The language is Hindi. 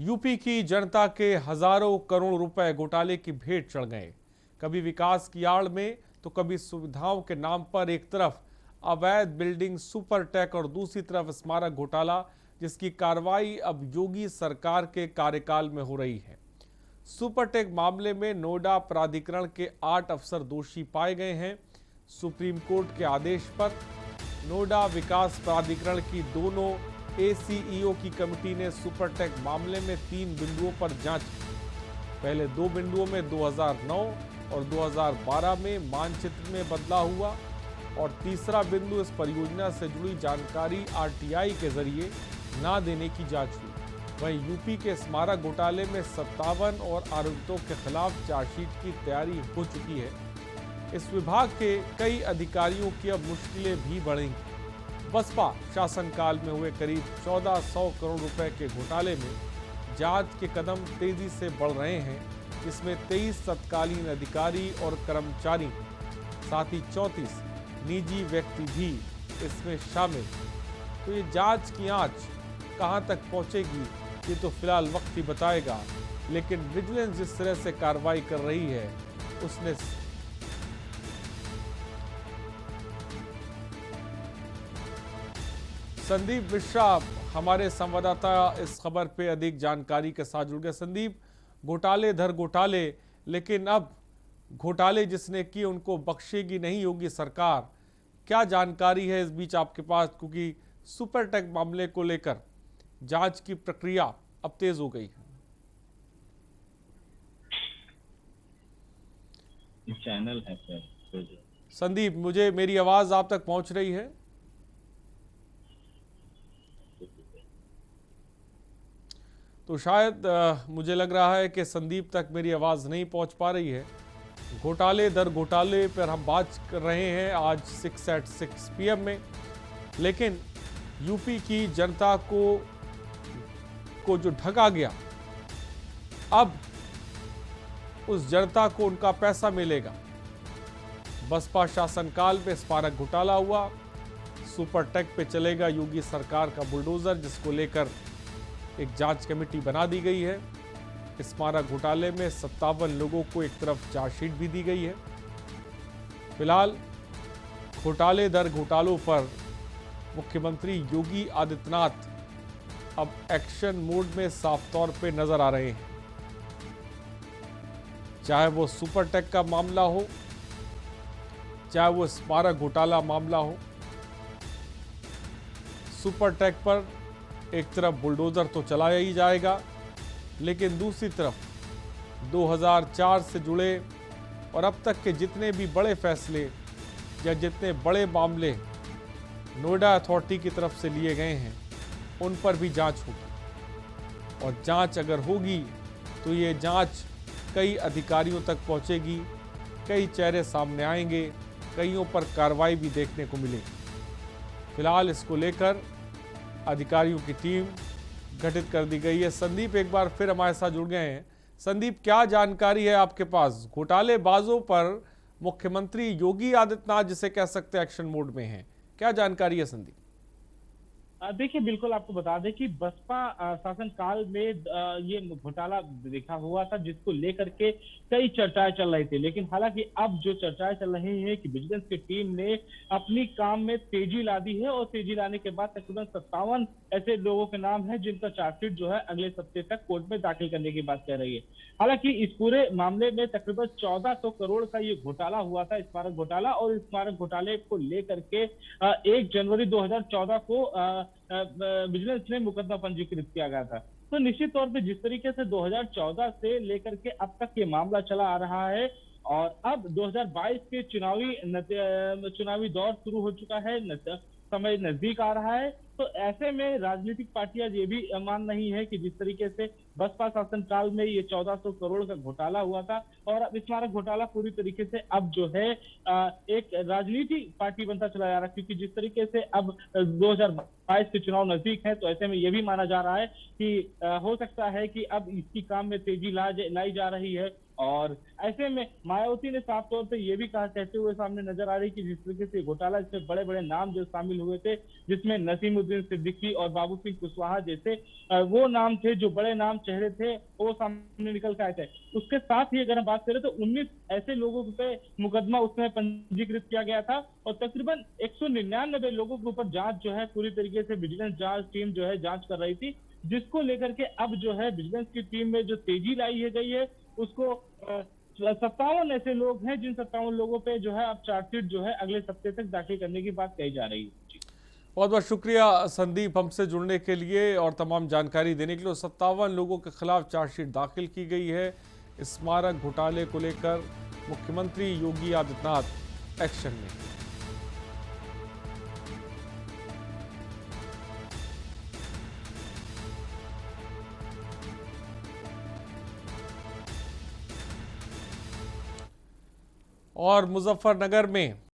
यूपी की जनता के हजारों करोड़ रुपए घोटाले की भेंट चढ़ गए। कभी विकास की आड़ में तो कभी सुविधाओं के नाम पर एक तरफ अवैध बिल्डिंग सुपर टेक और दूसरी तरफ स्मारक घोटाला, जिसकी कार्रवाई अब योगी सरकार के कार्यकाल में हो रही है। सुपरटेक मामले में नोएडा प्राधिकरण के 8 अफसर दोषी पाए गए हैं। सुप्रीम कोर्ट के आदेश पर नोएडा विकास प्राधिकरण की दोनों एसीईओ की कमेटी ने सुपरटेक मामले में 3 बिंदुओं पर जांच की। पहले 2 बिंदुओं में 2009 और 2012 में मानचित्र में बदलाव हुआ और तीसरा बिंदु इस परियोजना से जुड़ी जानकारी आरटीआई के जरिए ना देने की जांच हुई। वहीं यूपी के स्मारक घोटाले में 57 और आरोपितों के खिलाफ चार्जशीट की तैयारी हो चुकी है। इस विभाग के कई अधिकारियों की अब मुश्किलें भी बढ़ेंगी। बसपा शासनकाल में हुए करीब 1400 करोड़ रुपए के घोटाले में जांच के कदम तेजी से बढ़ रहे हैं, जिसमें 23 तत्कालीन अधिकारी और कर्मचारी, साथ ही 34 निजी व्यक्ति भी इसमें शामिल। तो ये जांच की आंच कहां तक पहुंचेगी ये तो फिलहाल वक्त ही बताएगा, लेकिन विजिलेंस जिस तरह से कार्रवाई कर रही है उसने संदीप मिश्रा हमारे संवाददाता इस खबर पे अधिक जानकारी के साथ जुड़ गए। संदीप, घोटाले धर घोटाले, लेकिन अब घोटाले जिसने किए उनको बख्शेगी नहीं योगी सरकार। क्या जानकारी है इस बीच आपके पास, क्योंकि सुपरटेक मामले को लेकर जांच की प्रक्रिया अब तेज हो गई है। चैनल है सर। संदीप, मुझे मेरी आवाज आप तक पहुंच रही है? तो शायद मुझे लग रहा है कि संदीप तक मेरी आवाज़ नहीं पहुंच पा रही है। घोटाले दर घोटाले पर हम बात कर रहे हैं आज 6 at 6 PM में, लेकिन यूपी की जनता को जो ठगा गया, अब उस जनता को उनका पैसा मिलेगा। बसपा शासनकाल में स्मारक घोटाला हुआ, सुपरटेक पे चलेगा योगी सरकार का बुलडोजर, जिसको लेकर एक जांच कमेटी बना दी गई है। स्मारक घोटाले में 57 लोगों को एक तरफ चार्जशीट भी दी गई है। फिलहाल घोटाले दर घोटालों पर मुख्यमंत्री योगी आदित्यनाथ अब एक्शन मोड में साफ तौर पे नजर आ रहे हैं। चाहे वो सुपरटेक का मामला हो, चाहे वो स्मारक घोटाला मामला हो, सुपरटेक पर एक तरफ बुलडोजर तो चलाया ही जाएगा, लेकिन दूसरी तरफ 2004 से जुड़े और अब तक के जितने भी बड़े फैसले या जितने बड़े मामले नोएडा अथॉरिटी की तरफ से लिए गए हैं उन पर भी जांच होगी। और जांच अगर होगी तो ये जांच कई अधिकारियों तक पहुंचेगी, कई चेहरे सामने आएंगे, कईयों पर कार्रवाई भी देखने को मिलेगी। फिलहाल इसको लेकर अधिकारियों की टीम गठित कर दी गई है। संदीप एक बार फिर हमारे साथ जुड़ गए हैं। संदीप, क्या जानकारी है आपके पास? घोटालेबाजों पर मुख्यमंत्री योगी आदित्यनाथ, जिसे कह सकते हैं, एक्शन मोड में हैं। क्या जानकारी है संदीप? देखिए, बिल्कुल आपको बता दें कि बसपा शासन काल में ये घोटाला देखा हुआ था, जिसको लेकर के कई चर्चाएं चल रही थी। लेकिन हालांकि अब जो चर्चाएं चल रही हैं कि विजिलेंस की टीम ने अपनी काम में तेजी ला दी है और तेजी लाने के बाद तकरीबन 57 ऐसे लोगों के नाम है जिनका चार्जशीट जो है अगले सप्ताह तक कोर्ट में दाखिल करने की बात कह रही है। हालांकि इस पूरे मामले में तकरीबन 1400 करोड़ का ये घोटाला हुआ था, स्मारक घोटाला, और स्मारक घोटाले को लेकर के 1 जनवरी 2014 को विजिलेंस ने मुकदमा पंजीकृत किया गया था। तो निश्चित तौर पे जिस तरीके से 2014 से लेकर के अब तक ये मामला चला आ रहा है और अब 2022 के चुनावी दौर शुरू हो चुका है, समय नजदीक आ रहा है, तो ऐसे में राजनीतिक पार्टियां ये भी मान रही है कि जिस तरीके से बसपा शासन काल में ये 1400 करोड़ का घोटाला हुआ था और अब स्मारक घोटाला पूरी तरीके से अब जो है एक राजनीति पार्टी बनता चला जा रहा है, क्योंकि जिस तरीके से अब 2022 के चुनाव नजदीक है, तो ऐसे में ये भी माना जा रहा है कि हो सकता है कि अब इसकी काम में तेजी लाई जा रही है और ऐसे में मायावती ने साफ तौर पे ये भी कहा कहते हुए सामने नजर आ रही कि जिस तरीके से घोटाला इसमें बड़े बड़े नाम जो शामिल हुए थे, जिसमें नसीमुद्दीन सिद्दीकी और बाबू सिंह कुशवाहा जैसे वो नाम थे, जो बड़े नाम चेहरे थे, वो सामने निकल के आए थे। उसके साथ ही अगर हम बात करें तो 19 ऐसे लोगों पे मुकदमा उसमें पंजीकृत किया गया था और तकरीबन 199 लोगों के ऊपर जांच जो है पूरी तरीके से विजिलेंस जांच टीम जो है जांच कर रही थी, जिसको लेकर के अब जो है विजिलेंस की टीम में जो तेजी लाई है गई है उसको 57 ऐसे लोग हैं जिन 57 लोगों पे जो है अब चार्जशीट जो है अगले सप्ताह तक दाखिल करने की बात कही जा रही है। बहुत बहुत शुक्रिया संदीप हमसे जुड़ने के लिए और तमाम जानकारी देने के लिए। 57 लोगों के खिलाफ चार्जशीट दाखिल की गई है। स्मारक घोटाले को लेकर मुख्यमंत्री योगी आदित्यनाथ एक्शन में। और मुजफ्फरनगर में